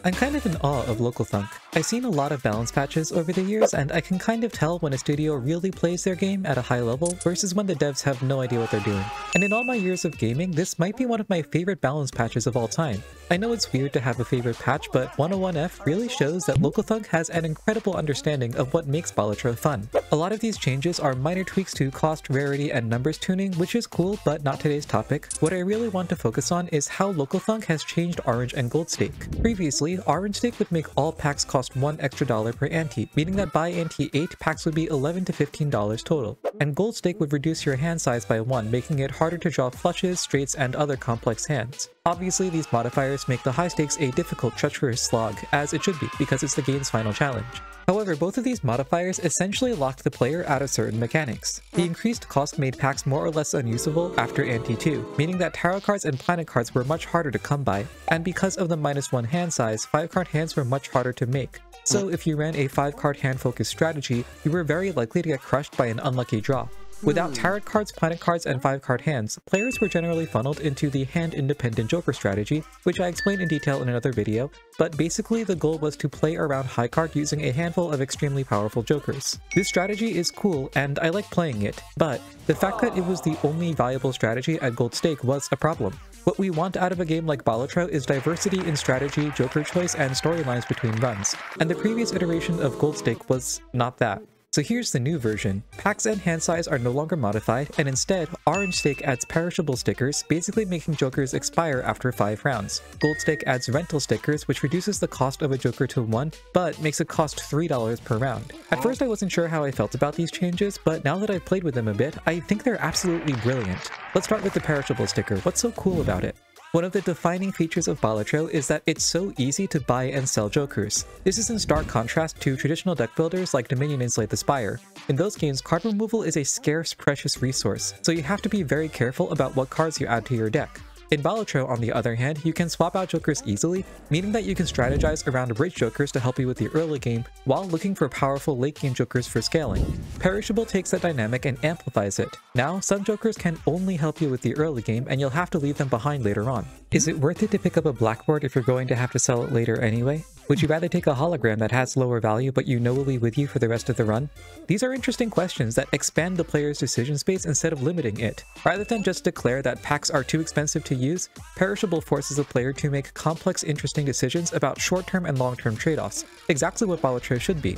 I'm kind of in awe of Local Thunk. I've seen a lot of balance patches over the years, and I can kind of tell when a studio really plays their game at a high level versus when the devs have no idea what they're doing. And in all my years of gaming, this might be one of my favorite balance patches of all time. I know it's weird to have a favorite patch, but 101F really shows that Local Thunk has an incredible understanding of what makes Balatro fun. A lot of these changes are minor tweaks to cost, rarity, and numbers tuning, which is cool, but not today's topic. What I really want to focus on is how Local Thunk has changed Orange and Gold Stake. Previously, Orange Stake would make all packs cost $1 extra per ante, meaning that by ante 8, packs would be $11 to $15 total. And Gold Stake would reduce your hand size by 1, making it harder to draw flushes, straights, and other complex hands. Obviously, these modifiers make the high stakes a difficult, treacherous slog, as it should be, because it's the game's final challenge. However, both of these modifiers essentially locked the player out of certain mechanics. The increased cost made packs more or less unusable after ante 2, meaning that tarot cards and planet cards were much harder to come by, and because of the -1 hand size, 5-card hands were much harder to make. So if you ran a 5-card hand-focused strategy, you were very likely to get crushed by an unlucky draw. Without tarot cards, planet cards, and 5-card hands, players were generally funneled into the hand-independent Joker strategy, which I explained in detail in another video, but basically the goal was to play around high card using a handful of extremely powerful Jokers. This strategy is cool, and I like playing it, but the fact that it was the only viable strategy at Gold Stake was a problem. What we want out of a game like Balatro is diversity in strategy, Joker choice, and storylines between runs, and the previous iteration of Gold Stake was not that. So here's the new version. Packs and hand size are no longer modified, and instead, Orange Stake adds perishable stickers, basically making Jokers expire after 5 rounds. Gold Stake adds rental stickers, which reduces the cost of a Joker to 1, but makes it cost $3 per round. At first I wasn't sure how I felt about these changes, but now that I've played with them a bit, I think they're absolutely brilliant. Let's start with the perishable sticker. What's so cool about it? One of the defining features of Balatro is that it's so easy to buy and sell Jokers. This is in stark contrast to traditional deck builders like Dominion and Slay the Spire. In those games, card removal is a scarce, precious resource, so you have to be very careful about what cards you add to your deck. In Balatro, on the other hand, you can swap out Jokers easily, meaning that you can strategize around bridge Jokers to help you with the early game, while looking for powerful late game Jokers for scaling. Perishable takes that dynamic and amplifies it. Now, some Jokers can only help you with the early game, and you'll have to leave them behind later on. Is it worth it to pick up a blackboard if you're going to have to sell it later anyway? Would you rather take a hologram that has lower value but you know will be with you for the rest of the run? These are interesting questions that expand the player's decision space instead of limiting it. Rather than just declare that packs are too expensive to use, Perishable forces the player to make complex, interesting decisions about short-term and long-term trade-offs, exactly what Balatro should be.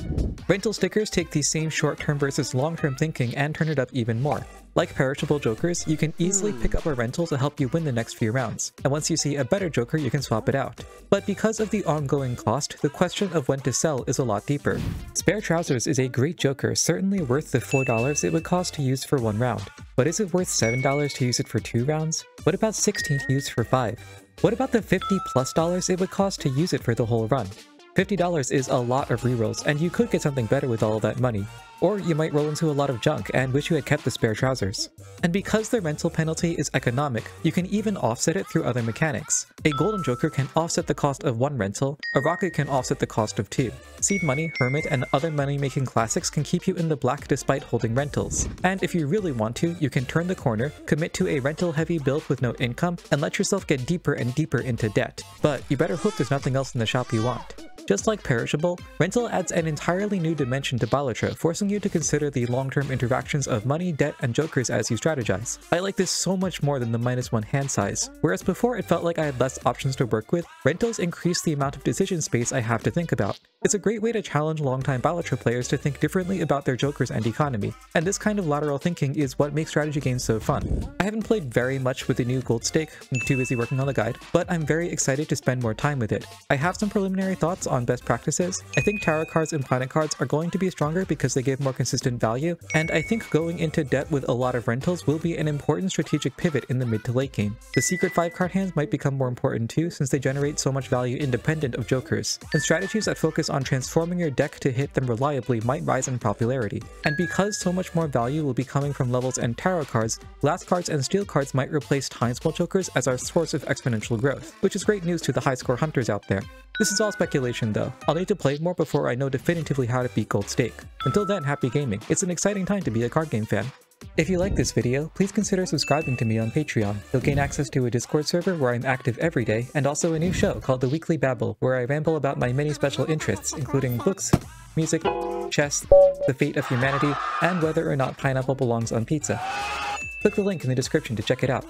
Rental stickers take the same short-term versus long-term thinking and turn it up even more. Like perishable Jokers, you can easily pick up a rental to help you win the next few rounds, and once you see a better Joker, you can swap it out. But because of the ongoing cost, the question of when to sell is a lot deeper. Spare Trousers is a great Joker, certainly worth the $4 it would cost to use for 1 round. But is it worth $7 to use it for 2 rounds? What about $16 to use for 5? What about the $50+ it would cost to use it for the whole run? $50 is a lot of rerolls, and you could get something better with all of that money. Or you might roll into a lot of junk and wish you had kept the Spare Trousers. And because the rental penalty is economic, you can even offset it through other mechanics. A Golden Joker can offset the cost of 1 rental, a Rocket can offset the cost of 2. Seed Money, Hermit, and other money-making classics can keep you in the black despite holding rentals. And if you really want to, you can turn the corner, commit to a rental-heavy build with no income, and let yourself get deeper and deeper into debt. But you better hope there's nothing else in the shop you want. Just like Perishable, rental adds an entirely new dimension to Balatro, forcing you to consider the long-term interactions of money, debt, and Jokers as you strategize. I like this so much more than the -1 hand size. Whereas before it felt like I had less options to work with, rentals increase the amount of decision space I have to think about. It's a great way to challenge longtime Balatro players to think differently about their Jokers and economy, and this kind of lateral thinking is what makes strategy games so fun. I haven't played very much with the new Gold Stake, I'm too busy working on the guide, but I'm very excited to spend more time with it. I have some preliminary thoughts on best practices. I think tarot cards and planet cards are going to be stronger because they give more consistent value, and I think going into debt with a lot of rentals will be an important strategic pivot in the mid to late game. The secret 5-card hands might become more important too, since they generate so much value independent of Jokers, and strategies that focus on transforming your deck to hit them reliably might rise in popularity. And because so much more value will be coming from levels and tarot cards, glass cards and steel cards might replace time spell Jokers as our source of exponential growth, which is great news to the high score hunters out there. This is all speculation though. I'll need to play more before I know definitively how to beat Gold Stake. Until then, happy gaming. It's an exciting time to be a card game fan. If you like this video, please consider subscribing to me on Patreon. You'll gain access to a Discord server where I'm active every day, and also a new show called The Weekly Babble, where I ramble about my many special interests, including books, music, chess, the fate of humanity, and whether or not pineapple belongs on pizza. Click the link in the description to check it out.